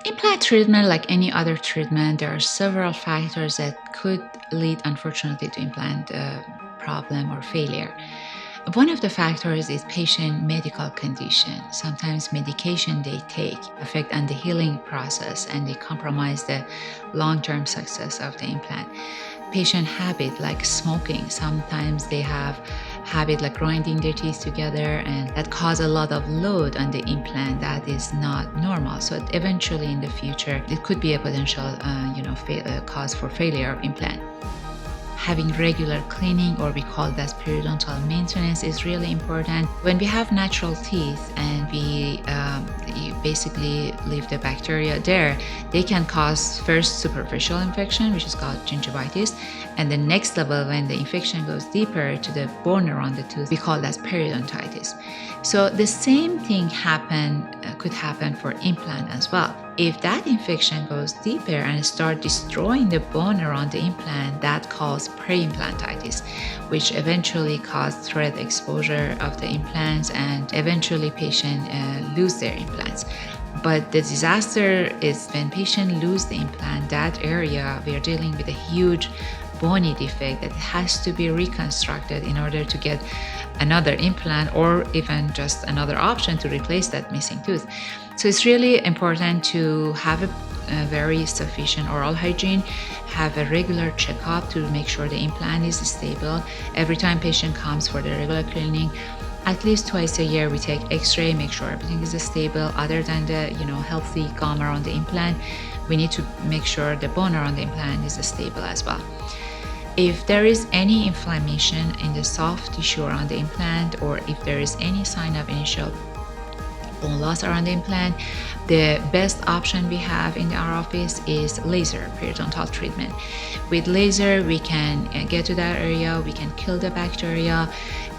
Implant treatment, like any other treatment, there are several factors that could lead, unfortunately, to implant problem or failure. One of the factors is patient medical condition. Sometimes medication they take affect on the healing process and they compromise the long-term success of the implant. Patient habit like smoking, sometimes they have habit like grinding their teeth together, and that cause a lot of load on the implant that is not normal. So eventually in the future it could be a potential cause for failure of implant. Having regular cleaning, or we call that periodontal maintenance, is really important. When we have natural teeth and we basically leave the bacteria there, they can cause first superficial infection, which is called gingivitis, and the next level, when the infection goes deeper to the bone around the tooth, we call that periodontitis. So the same thing could happen for implant as well. If that infection goes deeper and start destroying the bone around the implant, that causes Peri Implantitis, which eventually causes thread exposure of the implants, and eventually patients lose their implants. But the disaster is when patients lose the implant, that area, we are dealing with a huge bony defect that has to be reconstructed in order to get another implant, or even just another option to replace that missing tooth. So it's really important to have a very sufficient oral hygiene, have a regular checkup to make sure the implant is stable. Every time patient comes for the regular cleaning, at least twice a year, we take x-ray, make sure everything is stable. Other than the healthy gum around the implant, we need to make sure the bone around the implant is stable as well. If there is any inflammation in the soft tissue around the implant, or if there is any sign of initial bone loss around the implant, the best option we have in our office is laser periodontal treatment. With laser, we can get to that area, we can kill the bacteria,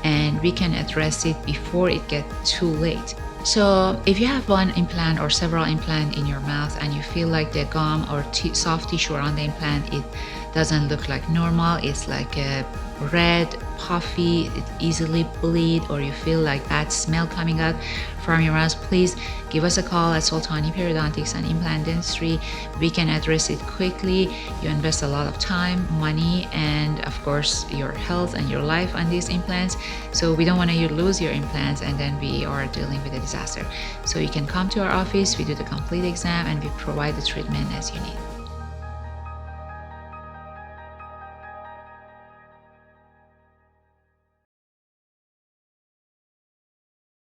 and we can address it before it gets too late. So if you have one implant or several implants in your mouth and you feel like the gum or soft tissue around the implant, it doesn't look like normal, it's like a red, puffy, it easily bleed, or you feel like bad smell coming out from your mouth, please give us a call at Soltani Periodontics and Implant Dentistry. We can address it quickly. You invest a lot of time, money, and of course your health and your life on these implants. So we don't want you to lose your implants and then we are dealing with a disaster. So you can come to our office, we do the complete exam, and we provide the treatment as you need.